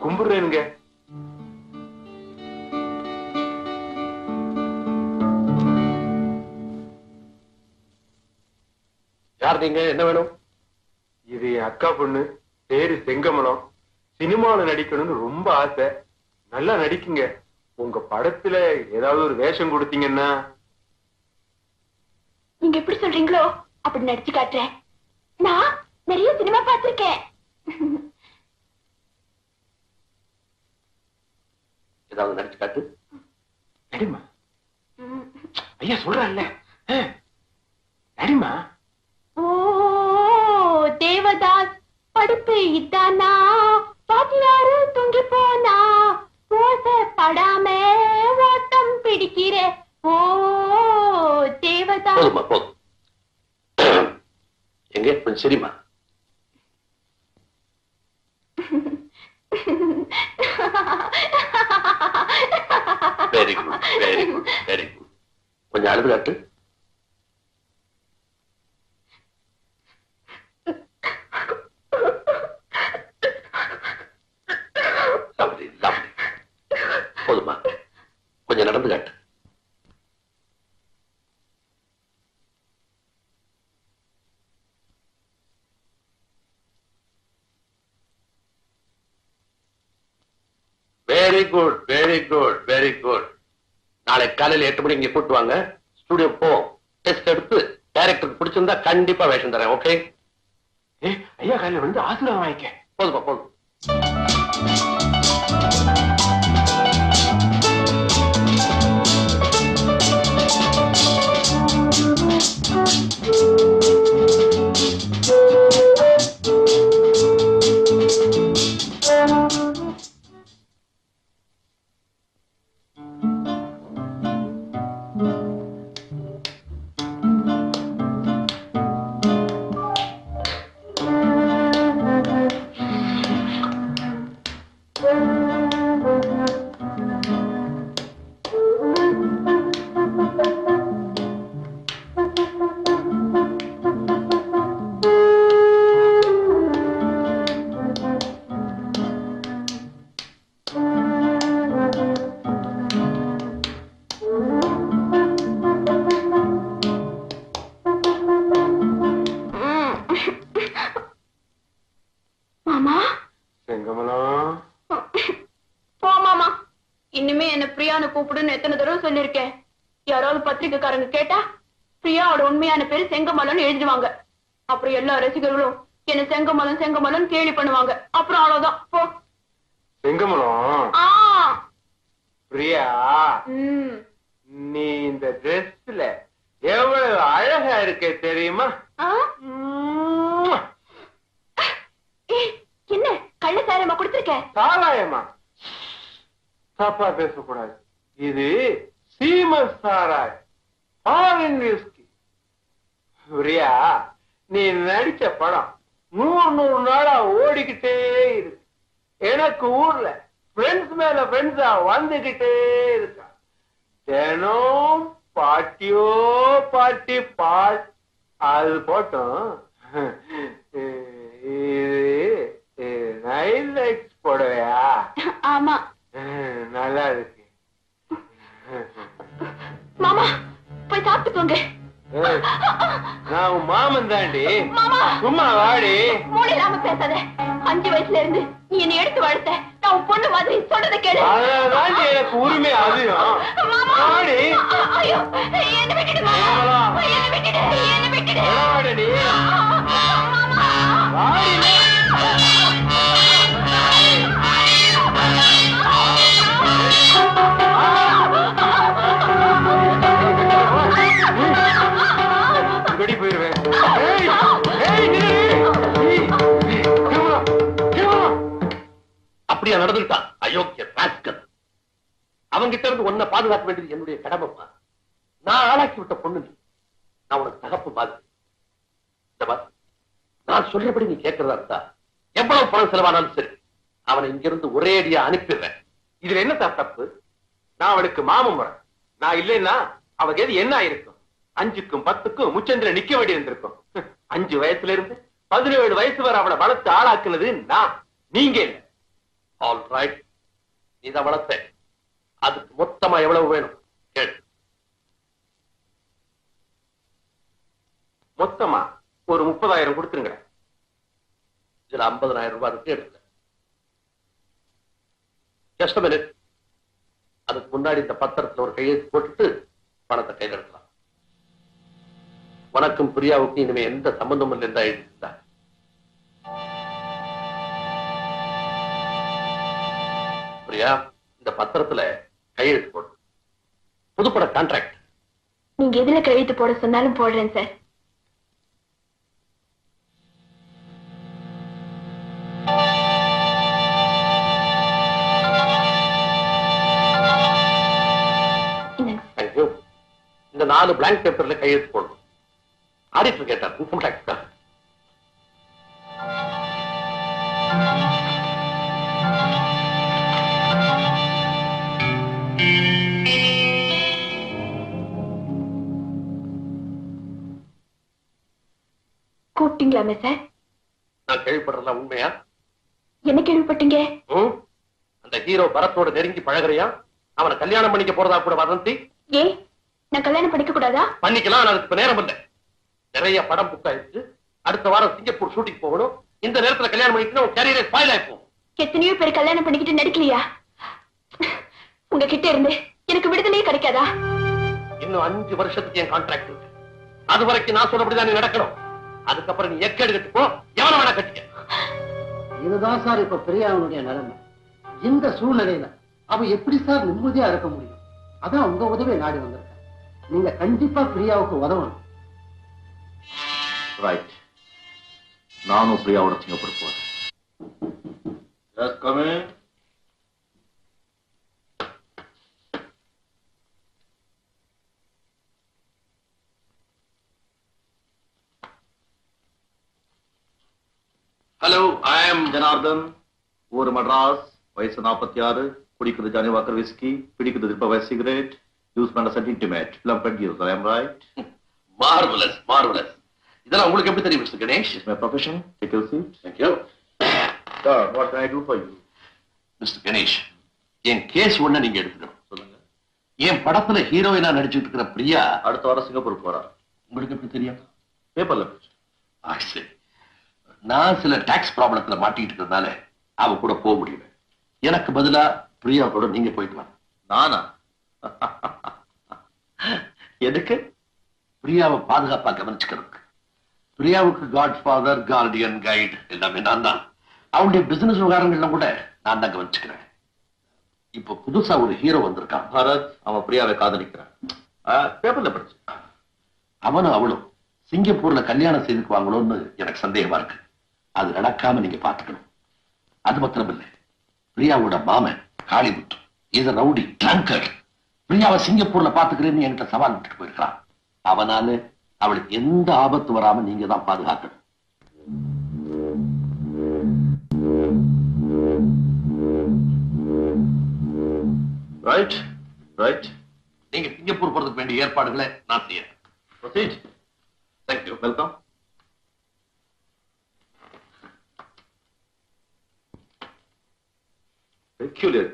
கும்பிடுறேனுங்க. யார் நீங்க? என்ன வேணும்? இது என் அக்கா பொண்ணு, பேரு செங்கமலம். சினிமாவில் நடிக்கணும்னு ரொம்ப ஆசை. நல்லா நடிக்குங்க. உங்க படத்துல ஏதாவது ஒரு வேஷம் கொடுத்தீங்கன்னா. நீங்க எப்படி சொல்றீங்களோ அப்படி நடிச்சு காட்டுறேன். நான் நிறைய சினிமா பார்த்திருக்கேன். ஏதாவது நடிச்சு காட்டு. நடிமா. ஐயா சொல்றல்ல, நடிமா. ஓ தேவதாஸ் படிப்பு இதானா, பாத்தியாரு தூங்கி போனா, போச படாம ஓட்டம் பிடிக்கிற. ஓ தேவதாஸ். போதுமா போதும். எங்க கொஞ்சம் சரிமா. Very good very good very good. கொஞ்சம் அழுது காட்டு. போதுமா, கொஞ்சம் நடந்து காட்டு. Very good very good very good. நாளை காலையில் 8 மணிக்கு இங்க கூட்டு வாங்க. ஸ்டுடியோ போ, டெஸ்ட் எடுத்து டைரக்டருக்கு பிடிச்சிருந்தா கண்டிப்பா வேஷம் தரேன். ஓகே? ஐயா காலையில் வந்து ஆசீர்வாதம் வாங்கிக்க. போதுமா போதும். மாமா செங்கமலம். போ மாமா. இனிமே என்ன பிரியான்னு கூப்பிடுன்னு எத்தனை தடவை சொல்லிருக்கேன். யாராவது பத்திரிக்கைக்காரங்க கேட்டா பிரியாவோட உண்மையான பேரு செங்கமலன் எழுதிடுவாங்க. அப்புறம் எல்லா ரசிகர்களும் என்ன செங்கமலன் செங்கமலன் கேலி பண்ணுவாங்க. அப்புறம் அவ்வளவுதான். போ. செங்கமலம். பிரியா, நீ இந்த ட்ரெஸ்ல எவ்வளவு அழகா இருக்க தெரியுமா? என்ன கள்ள சாரமா கொடுத்திருக்க? சாராயமா? தப்பா பேசக்கூடாது. இது Sheamus Sarai, foreign whisky. Priya, நீ நடிச்ச படம் 100 நாளா ஓடிக்கிட்டே இருக்கு. எனக்கு ஊர்ல ஃப்ரெண்ட்ஸ் மேல ஃப்ரெண்ட்ஸா வந்துகிட்டே இருக்கா. தினம் பாட்டியோ பாட்டி பாட். அது போட்டோம். இது நைட் லைட்ஸ் போடவையா? ஆமா. நல்லா இருக்கு. மாமா போய் சாப்பிட்டு போங்க. நான் உன் மாமன் தாண்டி. சும்மா வாடி. மூளையிலாம பேசாத. 5 வயசுல இருந்து நீ என்னை எடுத்து வளர்த்த. நான் உன் பொண்ணு மாதிரி சொல்றதை கேளு. அதான் எனக்கு உரிமை அதிகம். வாடி. ஐயோ என்ன விட்டுடு மாமா. என்ன விட்டுடு, என்ன விட்டுடு. வாடி. வாடி. வெடி போயிருவேன். அப்படியா நடந்துட்டான் அயோக்கிய ராஸ்கல். அவங்கிட்ட இருந்து உன்னை பாதுகாக்க வேண்டியது என்னுடைய கடமைப்பா. நான் ஆளாக்கி விட்ட பொண்ணு நீ. நான் உனக்கு தகப்பு மாதிரி. நான் சொல்றபடி நீ கேட்கறதா இருந்தா எவ்வளவு பணம் செலவானாலும் சரி, அவனை இங்கிருந்து ஒரே அடியா அனுப்பிடுறேன். இதுல என்ன சார் தப்பு? நான் அவளுக்கு மாமன் முறை. நான் இல்லைன்னா அவ எது என்ன ஆயிருக்கும்? 5க்கும் 10க்கும் முச்சந்திர நிக்க வேண்டி இருந்திருக்கும். 5 வயசுல இருந்து 17 வயசு வரை அவளை வளர்த்து ஆளாக்குனது நான், நீங்க இல்ல. ஆல் ரைட், நீதான் வளர்த்த. அதுக்கு மொத்தமா எவ்வளவு வேணும் கேளு. மொத்தமா ஒரு 30,000 கொடுத்துருங்க. இதுல 50,000 ரூபாய் இருக்கு, எடுக்க. Just a minute. அதுக்கு முன்னாடி இந்த பத்திரத்துல ஒரு கையெழுத்து போட்டுட்டு பணத்தை கையில் எடுக்கலாம். உனக்கும் பிரியாவுக்கும் இனிமே எந்த சம்பந்தமும் இல்லை என்றா எழுதியிருந்தா. பிரியா, இந்த பத்திரத்துல கையெழுத்து போடு. புதுப்பட கான்ட்ராக்ட். நீங்க எதுல கையெழுத்து போட சொன்னாலும் போடுறேன் சார். தேங்க்யூ. இந்த 4 பிளாங்க் பேப்பர்ல கையெழுத்து போடணும். ஆடிட்டர் கேட்டார், இன்கம் டாக்ஸ் தான். கூப்பிட்டீங்களாமே சார்? நான் கேள்விப்படுறதெல்லாம் உண்மையா? என்ன கேள்விப்பட்டீங்க? அந்த ஹீரோ பரத்தோட நெருங்கி பழகுறியா? அவனை கல்யாணம் பண்ணிக்க போறதா கூட வதந்தி. ஏன் நான் கல்யாணம் பண்ணிக்க கூடாதா? பண்ணிக்கலாம், அதுக்கு இப்ப நேரம் இல்லை. நிறைய படம் புக் ஆயிடுச்சு. அடுத்த வாரம் சிங்கப்பூர் ஷூட்டிங் போகணும். இந்த நேரத்துல கல்யாணம் பண்ணிக்கிட்டு உன் கேரியரே ஸ்பாயில் ஆயிப்போம். எத்தனையோ பேர் கல்யாணம் பண்ணிக்கிட்டு நடிக்கலையா? உங்ககிட்ட இருந்து எனக்கு விடுதலையே கிடைக்காதா? இன்னும் 5 வருஷத்துக்கு என் கான்ட்ராக்ட் இருக்கு. அது வரைக்கும் நான் சொல்லப்படிதான் நீ நடக்கணும். அதுக்கப்புறம் நீ எக்கேடு கட்டுப்போ, எவனை வேணா கட்டிக்க. இதுதான் சார் இப்ப பிரியாவுடைய நிலைமை. இந்த சூழ்நிலையில அவ எப்படி சார் நிம்மதியா இருக்க முடியும்? அதான் உங்க உதவியை நாடி வந்திருக்கேன். நீங்க கண்டிப்பா பிரியாவுக்கு உதவணும். ரைட், நானும் பிரியாவோட சிங்கப்பூர் போறேன். ஹலோ, ஐ ஆம் ஜனார்தன். ஊர் மட்ராஸ், வயசு 46, குடிக்கிறது ஜானி வாக்கர் விஸ்கி, பிடிக்கிறது திருப்ப சிகரெட், யூஸ் பண்ண சென்ட் இன்டிமேட், பிளம்பட் use. I am right? Marvellous, marvellous. இதெல்லாம் உங்களுக்கு எப்படி தெரியும் mister Ganesh? It's my profession. Take your seat. Thank you. Sir, what can I do for you? Mister Ganesh, என் கேஸ் ஒண்ணு நீங்க எடுத்துக்கணும். சொல்லுங்க. என் படத்துல ஹீரோயினா நடிச்சிட்டு இருக்கிற பிரியா அடுத்த வாரம் சிங்கப்பூர் போறா. உங்களுக்கு எப்படி தெரியும்? பேப்பர்ல. சரி, நான் சில டாக்ஸ் ப்ராப்ளத்துல மாட்டிட்டு இருக்கிறதுனால அவ கூட போக முடியல. எனக்கு பதிலா பிரியா கூட நீங்க போயிட்டு வாங்க. நானா? எதுக்கு? பிரியாவை பாதுகாப்பா கவனிச்சுக்கிறதுக்கு. பிரியாவுக்கு காட் ஃபாதர், கார்டியன், கைடு எல்லாமே நான் தான். அவனுடைய பிசினஸ் விவகாரங்கள்லாம் கூட நான் தான் கவனிச்சுக்கிறேன். இப்ப புதுசா ஒரு ஹீரோ வந்திருக்கான், பரத். அவன் பிரியாவை காதலிக்கிறான். பேப்பர்ல படிச்சு. அவனும் அவளும் சிங்கப்பூர்ல கல்யாணம் செய்துக்குவாங்களோன்னு எனக்கு சந்தேகமா இருக்கு. அது நடக்காம நீங்க பாத்துக்கணும். அது மாத்திரம் இல்லை, பிரியாவோட மாமன் Kalimuthu is a rowdy drunkard. பிரியாவை சிங்கப்பூர்ல பாத்துக்கிறேன்னு என்கிட்ட சவால் விட்டுட்டு போயிருக்கான். அவனால அவளுக்கு எந்த ஆபத்து வராம நீங்க தான் பாதுகாக்கணும். Right, right. நீங்க சிங்கப்பூர் போறதுக்கு வேண்டிய ஏற்பாடுகளை நான் செய்யறேன். Proceed. Thank you. Welcome. Peculiar.